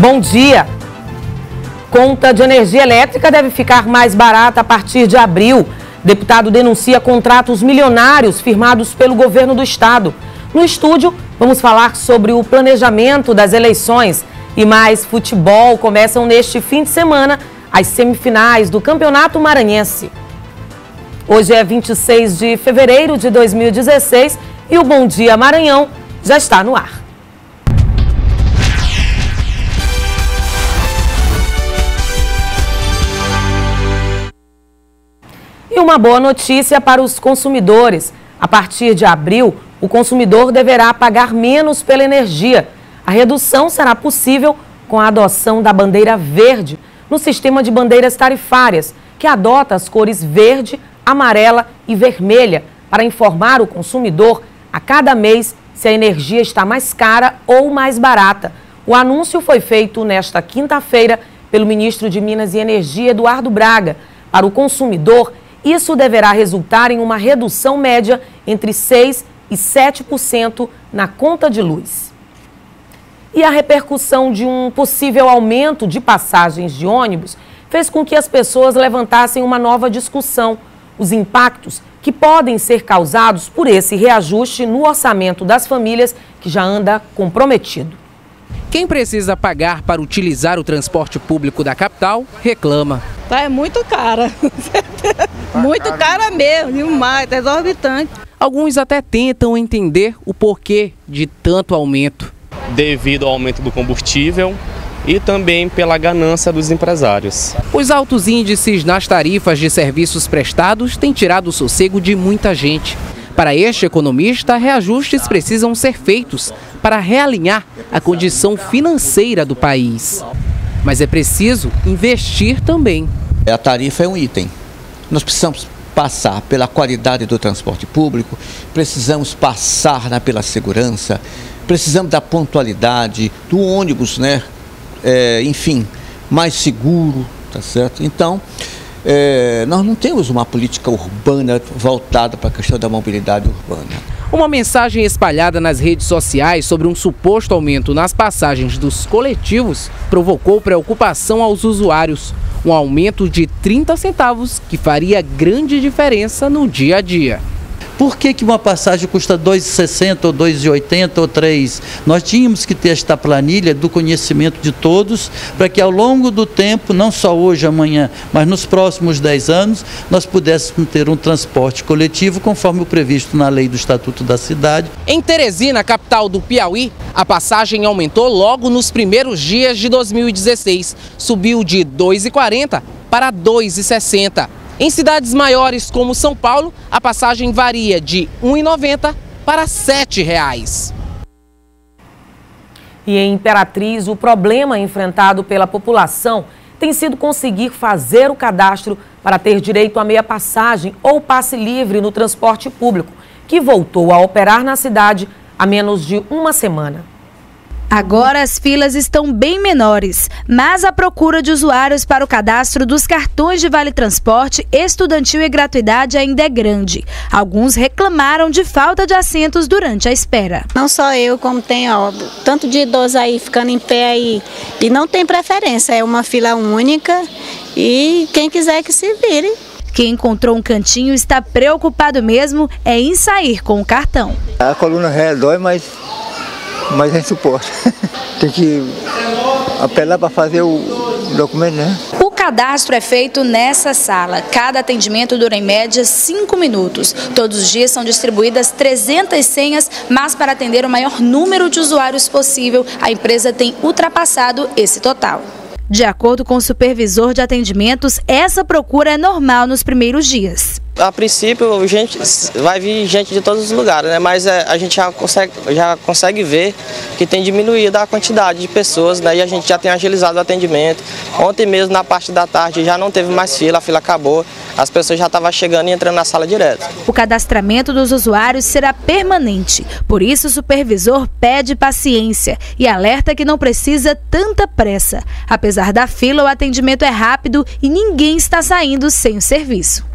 Bom dia! Conta de energia elétrica deve ficar mais barata a partir de abril. Deputado denuncia contratos milionários firmados pelo governo do estado. No estúdio, vamos falar sobre o planejamento das eleições. E mais futebol começam neste fim de semana as semifinais do Campeonato Maranhense. Hoje é 26 de fevereiro de 2016 e o Bom Dia Maranhão já está no ar. E uma boa notícia para os consumidores. A partir de abril, o consumidor deverá pagar menos pela energia. A redução será possível com a adoção da bandeira verde no sistema de bandeiras tarifárias, que adota as cores verde, amarela e vermelha para informar o consumidor a cada mês se a energia está mais cara ou mais barata. O anúncio foi feito nesta quinta-feira pelo ministro de Minas e Energia, Eduardo Braga. Para o consumidor, isso deverá resultar em uma redução média entre 6% e 7% na conta de luz. E a repercussão de um possível aumento de passagens de ônibus fez com que as pessoas levantassem uma nova discussão: os impactos que podem ser causados por esse reajuste no orçamento das famílias, que já anda comprometido. Quem precisa pagar para utilizar o transporte público da capital reclama. É muito cara, muito cara mesmo, demais, é exorbitante. Alguns até tentam entender o porquê de tanto aumento. Devido ao aumento do combustível e também pela ganância dos empresários. Os altos índices nas tarifas de serviços prestados têm tirado o sossego de muita gente. Para este economista, reajustes precisam ser feitos para realinhar a condição financeira do país. Mas é preciso investir também. A tarifa é um item. Nós precisamos passar pela qualidade do transporte público, precisamos passar pela segurança, precisamos da pontualidade, do ônibus, enfim, mais seguro, tá certo? Então, nós não temos uma política urbana voltada para a questão da mobilidade urbana. Uma mensagem espalhada nas redes sociais sobre um suposto aumento nas passagens dos coletivos provocou preocupação aos usuários. Um aumento de 30 centavos que faria grande diferença no dia a dia. Por que uma passagem custa R$ 2,60 ou R$ 2,80 ou R$ 3? Nós tínhamos que ter esta planilha do conhecimento de todos para que ao longo do tempo, não só hoje, amanhã, mas nos próximos 10 anos, nós pudéssemos ter um transporte coletivo conforme o previsto na lei do Estatuto da Cidade. Em Teresina, capital do Piauí, a passagem aumentou logo nos primeiros dias de 2016. Subiu de R$ 2,40 para R$ 2,60. Em cidades maiores como São Paulo, a passagem varia de R$ 1,90 para R$ 7,00. E em Imperatriz, o problema enfrentado pela população tem sido conseguir fazer o cadastro para ter direito a meia passagem ou passe livre no transporte público, que voltou a operar na cidade há menos de uma semana. Agora as filas estão bem menores, mas a procura de usuários para o cadastro dos cartões de Vale Transporte, estudantil e gratuidade ainda é grande. Alguns reclamaram de falta de assentos durante a espera. Não só eu, como tem tanto de idosos aí ficando em pé aí, e não tem preferência, é uma fila única e quem quiser que se vire. Quem encontrou um cantinho está preocupado mesmo em sair com o cartão. A coluna real dói, mas a gente suporta. Tem que apelar para fazer o documento, né? O cadastro é feito nessa sala. Cada atendimento dura em média 5 minutos. Todos os dias são distribuídas 300 senhas, mas para atender o maior número de usuários possível, a empresa tem ultrapassado esse total. De acordo com o supervisor de atendimentos, essa procura é normal nos primeiros dias. A princípio, vai vir gente de todos os lugares, né? Mas a gente já consegue ver que tem diminuído a quantidade de pessoas, né? E a gente já tem agilizado o atendimento. Ontem mesmo, na parte da tarde, já não teve mais fila, a fila acabou. As pessoas já estavam chegando e entrando na sala direto. O cadastramento dos usuários será permanente. Por isso, o supervisor pede paciência e alerta que não precisa tanta pressa. Apesar da fila, o atendimento é rápido e ninguém está saindo sem o serviço.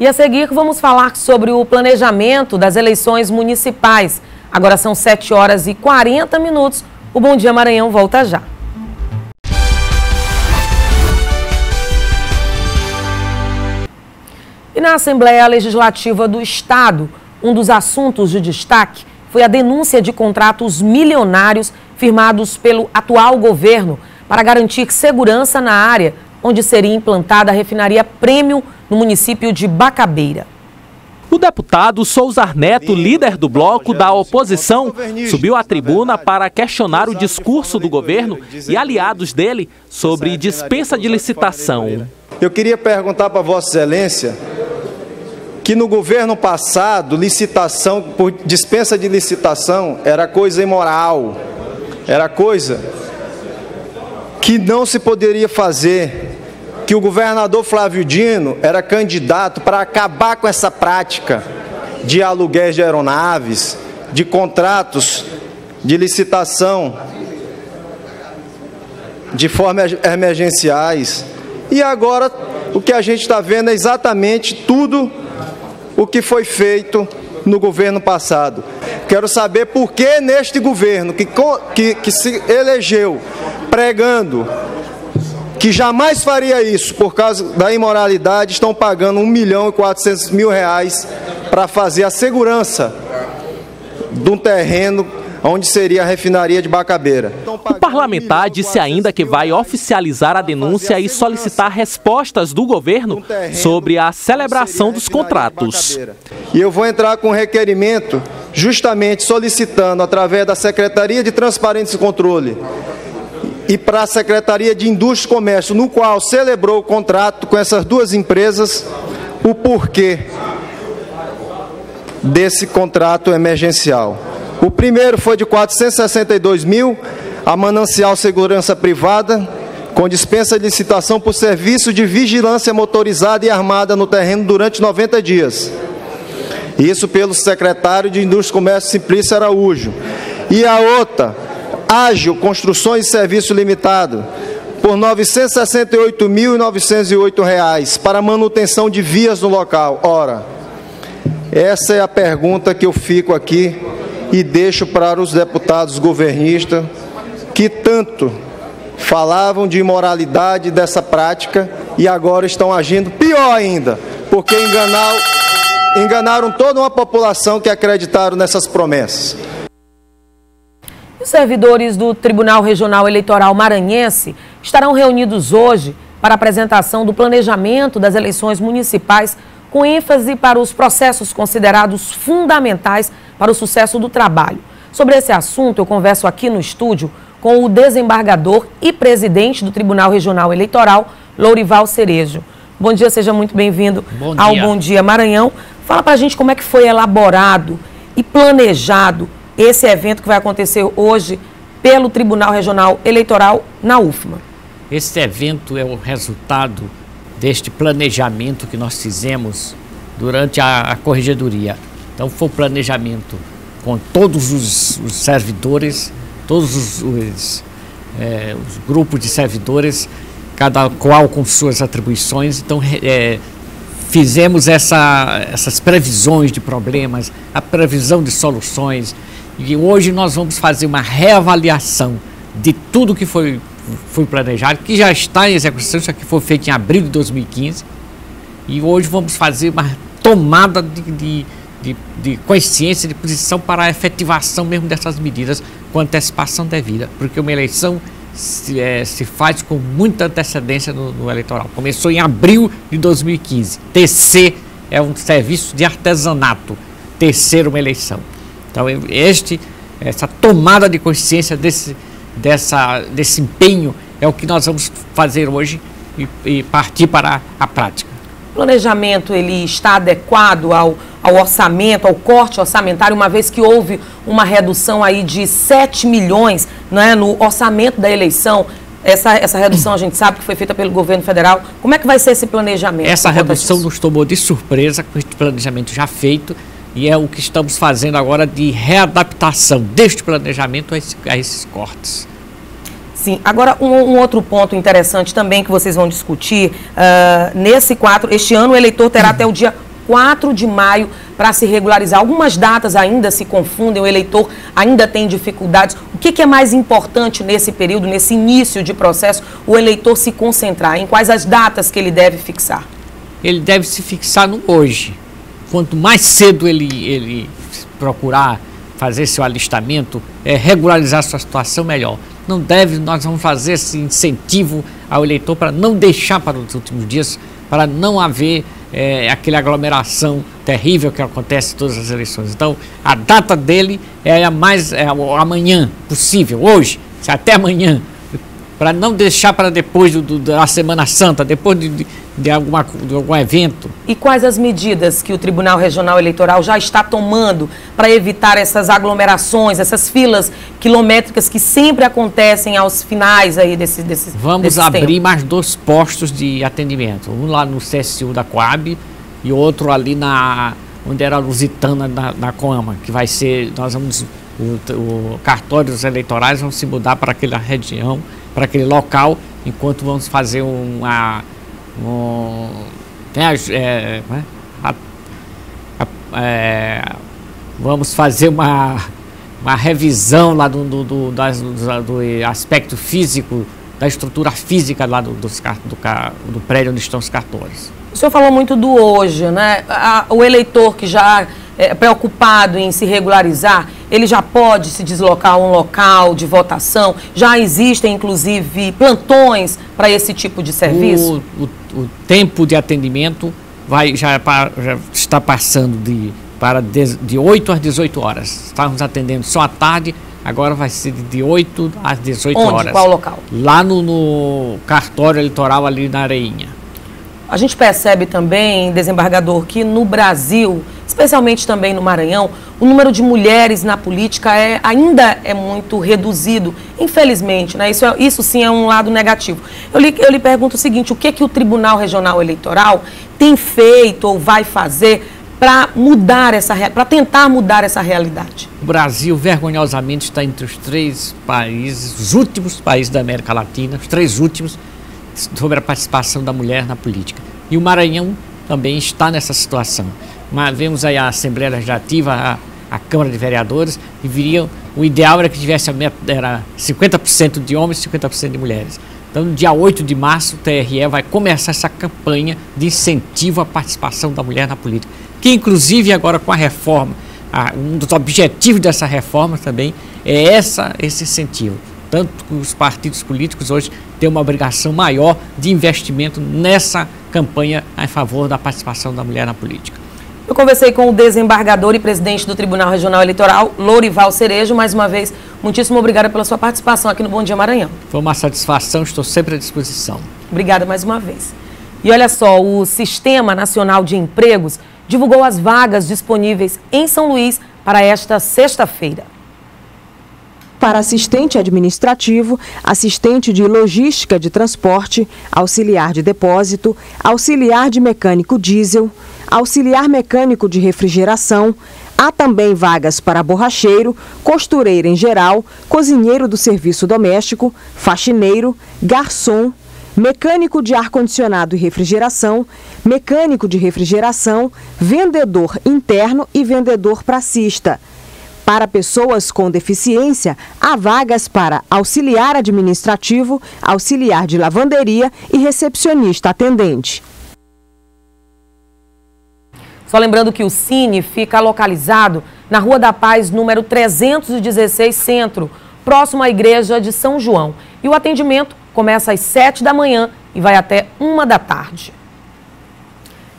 E a seguir vamos falar sobre o planejamento das eleições municipais. Agora são 7 horas e 40 minutos. O Bom Dia Maranhão volta já. E na Assembleia Legislativa do Estado, um dos assuntos de destaque foi a denúncia de contratos milionários firmados pelo atual governo para garantir segurança na área onde seria implantada a refinaria Premium no município de Bacabeira. O deputado Souzar Neto, líder do bloco da oposição, subiu à tribuna para questionar o discurso do governo e aliados dele sobre dispensa de licitação. Eu queria perguntar para Vossa Excelência que no governo passado, licitação por dispensa de licitação era coisa imoral, era coisa que não se poderia fazer, que o governador Flávio Dino era candidato para acabar com essa prática de aluguéis de aeronaves, de contratos de licitação de forma emergenciais. E agora o que a gente está vendo é exatamente tudo o que foi feito no governo passado. Quero saber por que neste governo que se elegeu pregando que jamais faria isso por causa da imoralidade, estão pagando R$1.400.000 para fazer a segurança de um terreno onde seria a refinaria de Bacabeira. O parlamentar disse ainda que vai oficializar a denúncia e solicitar respostas do governo sobre a celebração dos contratos. E eu vou entrar com um requerimento justamente solicitando, através da Secretaria de Transparência e Controle e para a Secretaria de Indústria e Comércio, no qual celebrou o contrato com essas duas empresas, o porquê desse contrato emergencial. O primeiro foi de R$462 mil, a Manancial Segurança Privada, com dispensa de licitação por serviço de vigilância motorizada e armada no terreno durante 90 dias. Isso pelo secretário de Indústria e Comércio, Simplício Araújo. E a outra, Ágil Construções e Serviço Limitado, por R$ 968.908 para manutenção de vias no local. Ora, essa é a pergunta que eu fico aqui e deixo para os deputados governistas que tanto falavam de imoralidade dessa prática e agora estão agindo pior ainda, porque enganaram toda uma população que acreditaram nessas promessas. Os servidores do Tribunal Regional Eleitoral Maranhense estarão reunidos hoje para a apresentação do planejamento das eleições municipais, com ênfase para os processos considerados fundamentais para o sucesso do trabalho. Sobre esse assunto, eu converso aqui no estúdio com o desembargador e presidente do Tribunal Regional Eleitoral, Lourival Cerejo. Bom dia, seja muito bem-vindo ao Bom Dia Maranhão. Fala pra gente como é que foi elaborado e planejado esse evento que vai acontecer hoje pelo Tribunal Regional Eleitoral na UFMA. Esse evento é o resultado deste planejamento que nós fizemos durante a corregedoria. Então foi um planejamento com todos os servidores, todos os grupos de servidores, cada qual com suas atribuições. Então fizemos essas previsões de problemas, a previsão de soluções, e hoje nós vamos fazer uma reavaliação de tudo que foi planejado, que já está em execução, isso aqui foi feito em abril de 2015, e hoje vamos fazer uma tomada de consciência, de posição para a efetivação mesmo dessas medidas com antecipação devida, porque uma eleição se faz com muita antecedência no eleitoral. Começou em abril de 2015. TC é um serviço de artesanato, tecer uma eleição. Então, essa tomada de consciência desse empenho é o que nós vamos fazer hoje e partir para a prática. O planejamento ele está adequado ao orçamento, ao corte orçamentário, uma vez que houve uma redução aí de 7 milhões, né, no orçamento da eleição. Essa redução a gente sabe que foi feita pelo governo federal. Como é que vai ser esse planejamento? Essa redução nos tomou de surpresa com este planejamento já feito, e é o que estamos fazendo agora de readaptação deste planejamento a esses cortes. Sim, agora um outro ponto interessante também que vocês vão discutir, nesse quadro, este ano o eleitor terá até o dia 4 de maio para se regularizar. Algumas datas ainda se confundem, o eleitor ainda tem dificuldades. O que é mais importante nesse período, nesse início de processo, o eleitor se concentrar? Em quais as datas que ele deve fixar? Ele deve se fixar no hoje. Quanto mais cedo ele procurar fazer seu alistamento, regularizar sua situação, melhor. Nós vamos fazer esse incentivo ao eleitor para não deixar para os últimos dias, para não haver aquela aglomeração terrível que acontece em todas as eleições. Então, a data dele é amanhã possível, hoje, até amanhã, para não deixar para depois da Semana Santa, depois de algum evento. E quais as medidas que o Tribunal Regional Eleitoral já está tomando para evitar essas aglomerações, essas filas quilométricas que sempre acontecem aos finais aí desses Vamos abrir mais 2 postos de atendimento, um lá no CSU da Coab e outro ali onde era a Lusitana na Coama, que vai ser, o cartório dos eleitorais vão se mudar para aquela região, para aquele local, enquanto vamos fazer vamos fazer uma revisão lá do aspecto físico, da estrutura física lá do prédio onde estão os cartórios. O senhor falou muito do hoje, né? O eleitor que já é preocupado em se regularizar, ele já pode se deslocar a um local de votação? Já existem, inclusive, plantões para esse tipo de serviço? O tempo de atendimento já está passando de 8 às 18 horas. Estávamos atendendo só à tarde, agora vai ser de 8 às 18 horas. Qual local? Lá no cartório eleitoral ali na Areinha. A gente percebe também, desembargador, que no Brasil, especialmente também no Maranhão, o número de mulheres na política ainda é muito reduzido, infelizmente, né? Isso sim é um lado negativo. Eu lhe pergunto o seguinte, o que o Tribunal Regional Eleitoral tem feito ou vai fazer para tentar mudar essa realidade? O Brasil, vergonhosamente, está entre os últimos países da América Latina, os 3 últimos, sobre a participação da mulher na política. E o Maranhão também está nessa situação. Mas vemos aí a Assembleia Legislativa, a Câmara de Vereadores, e o ideal era que tivesse era 50% de homens e 50% de mulheres. Então, no dia 8 de março, o TRE vai começar essa campanha de incentivo à participação da mulher na política, que inclusive agora com a reforma, um dos objetivos dessa reforma também é esse incentivo. Tanto que os partidos políticos hoje têm uma obrigação maior de investimento nessa campanha em favor da participação da mulher na política. Eu conversei com o desembargador e presidente do Tribunal Regional Eleitoral, Lourival Cerejo. Mais uma vez, muitíssimo obrigada pela sua participação aqui no Bom Dia Maranhão. Foi uma satisfação, estou sempre à disposição. Obrigada mais uma vez. E olha só, o Sistema Nacional de Empregos divulgou as vagas disponíveis em São Luís para esta sexta-feira. Para assistente administrativo, assistente de logística de transporte, auxiliar de depósito, auxiliar de mecânico diesel, auxiliar mecânico de refrigeração. Há também vagas para borracheiro, costureira em geral, cozinheiro do serviço doméstico, faxineiro, garçom, mecânico de ar-condicionado e refrigeração, mecânico de refrigeração, vendedor interno e vendedor pracista. Para pessoas com deficiência, há vagas para auxiliar administrativo, auxiliar de lavanderia e recepcionista atendente. Só lembrando que o Cine fica localizado na Rua da Paz, número 316 Centro, próximo à Igreja de São João. E o atendimento começa às 7 da manhã e vai até 1 da tarde.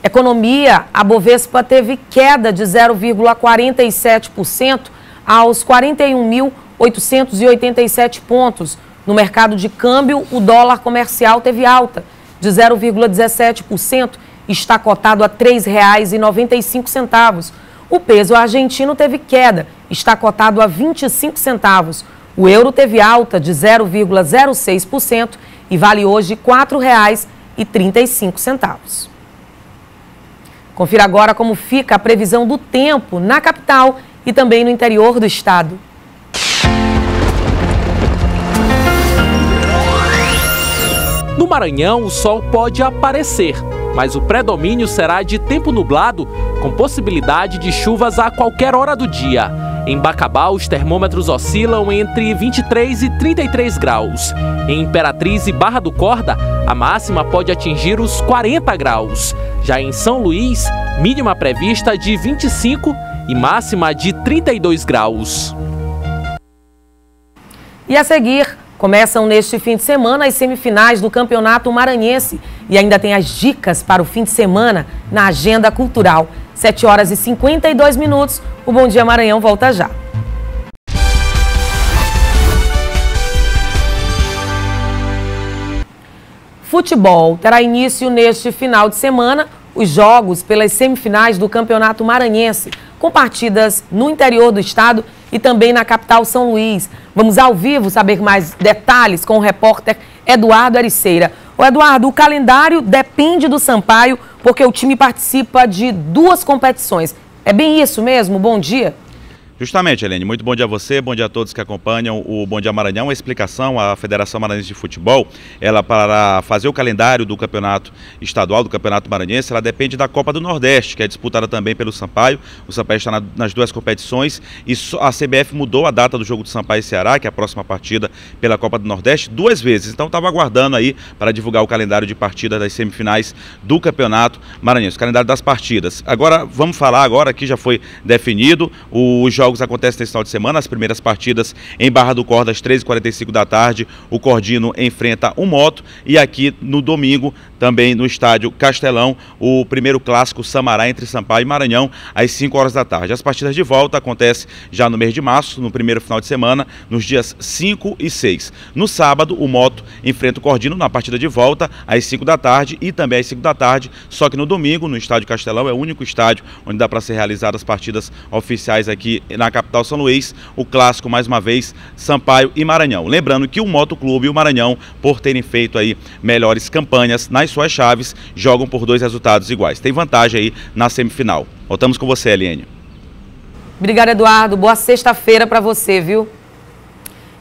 Economia, a Bovespa teve queda de 0,47% aos 41.887 pontos. No mercado de câmbio, o dólar comercial teve alta de 0,17%, está cotado a R$ 3,95. O peso argentino teve queda, está cotado a 25 centavos. O euro teve alta de 0,06% e vale hoje R$ 4,35. Confira agora como fica a previsão do tempo na capital e também no interior do estado. No Maranhão, o sol pode aparecer, mas o predomínio será de tempo nublado, com possibilidade de chuvas a qualquer hora do dia. Em Bacabal, os termômetros oscilam entre 23 e 33 graus. Em Imperatriz e Barra do Corda, a máxima pode atingir os 40 graus. Já em São Luís, mínima prevista de 25 e máxima de 32 graus. E a seguir, começam neste fim de semana as semifinais do Campeonato Maranhense. E ainda tem as dicas para o fim de semana na agenda cultural. 7 horas e 52 minutos. O Bom Dia Maranhão volta já. Futebol terá início neste final de semana os jogos pelas semifinais do Campeonato Maranhense, com partidas no interior do estado e também na capital São Luís. Vamos ao vivo saber mais detalhes com o repórter Eduardo Ericeira. Ô Eduardo, o calendário depende do Sampaio porque o time participa de 2 competições. É bem isso mesmo? Bom dia. Justamente, Helene. Muito bom dia a você, bom dia a todos que acompanham o Bom Dia Maranhão. A explicação, a Federação Maranhense de Futebol, ela para fazer o calendário do campeonato estadual, do campeonato maranhense, ela depende da Copa do Nordeste, que é disputada também pelo Sampaio. O Sampaio está nas 2 competições e a CBF mudou a data do jogo do Sampaio e Ceará, que é a próxima partida pela Copa do Nordeste, 2 vezes. Então estava aguardando aí para divulgar o calendário de partida das semifinais do campeonato maranhense, o calendário das partidas. Agora, vamos falar agora que já foi definido, os jogos acontecem nesse final de semana, as primeiras partidas em Barra do Corda às 13h45 da tarde, o Cordino enfrenta o Moto e aqui no domingo, também no estádio Castelão, o primeiro clássico Samará entre Sampaio e Maranhão às 5 horas da tarde. As partidas de volta acontecem já no mês de março, no primeiro final de semana, nos dias 5 e 6. No sábado, o Moto enfrenta o Cordino na partida de volta às 5 da tarde e também às 5 da tarde, só que no domingo, no estádio Castelão, é o único estádio onde dá para ser realizadas as partidas oficiais aqui na capital São Luís, o clássico mais uma vez Sampaio e Maranhão. Lembrando que o Moto Clube e o Maranhão, por terem feito aí melhores campanhas nas suas chaves, jogam por 2 resultados iguais. Tem vantagem aí na semifinal. Voltamos com você, Eliane. Obrigada, Eduardo. Boa sexta-feira para você, viu?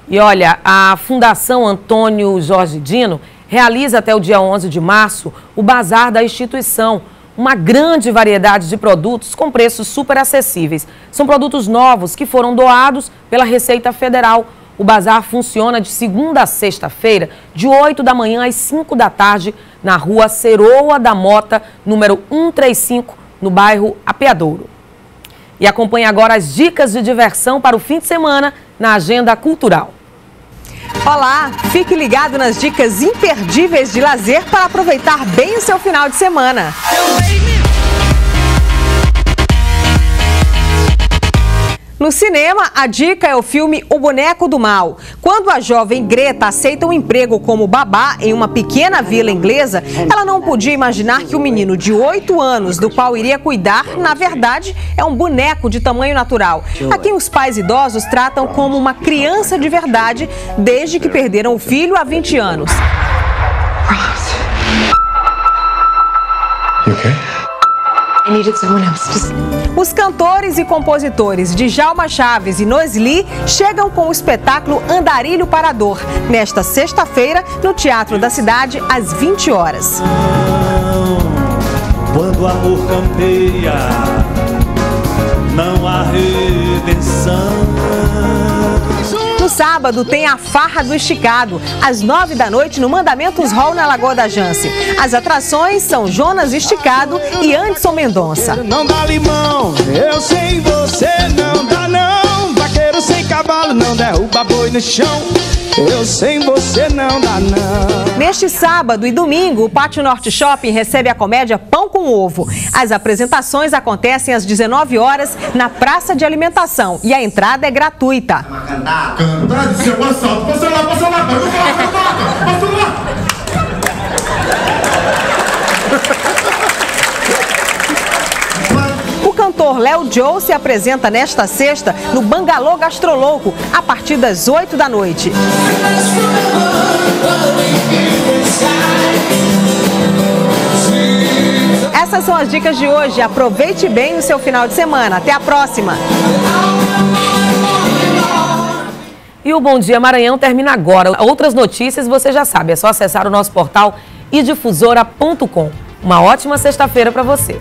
E olha, a Fundação Antônio Jorge Dino realiza até o dia 11 de março o Bazar da instituição. Uma grande variedade de produtos com preços super acessíveis. São produtos novos que foram doados pela Receita Federal. O bazar funciona de segunda a sexta-feira, de 8 da manhã às 5 da tarde, na rua Ceroa da Mota, número 135, no bairro Apeadouro. E acompanhe agora as dicas de diversão para o fim de semana na Agenda Cultural. Olá, fique ligado nas dicas imperdíveis de lazer para aproveitar bem o seu final de semana. No cinema, a dica é o filme O Boneco do Mal. Quando a jovem Greta aceita um emprego como babá em uma pequena vila inglesa, ela não podia imaginar que o menino de 8 anos, do qual iria cuidar, na verdade, é um boneco de tamanho natural, a quem os pais idosos tratam como uma criança de verdade, desde que perderam o filho há 20 anos. Os cantores e compositores Djalma Chaves e Nosli chegam com o espetáculo Andarilho Parador, nesta sexta-feira, no Teatro da Cidade, às 20 horas. Quando o amor campeia, não há redenção. No sábado tem a Farra do Esticado, às 9 da noite no Mandamentos Hall na Lagoa da Jance. As atrações são Jonas Esticado e Anderson Mendonça. Não dá limão, eu sem você não dá não. Vaqueiro sem cavalo não derruba boi no chão. Eu sem você não dá não. Neste sábado e domingo, o Pátio Norte Shopping recebe a comédia Pão com Ovo. As apresentações acontecem às 19 horas na Praça de Alimentação e a entrada é gratuita. O cantor Léo Joe se apresenta nesta sexta no Bangalô Gastrolouco, a partir das 8 da noite. Essas são as dicas de hoje. Aproveite bem o seu final de semana. Até a próxima! E o Bom Dia Maranhão termina agora. Outras notícias você já sabe, é só acessar o nosso portal idifusora.com. Uma ótima sexta-feira para você.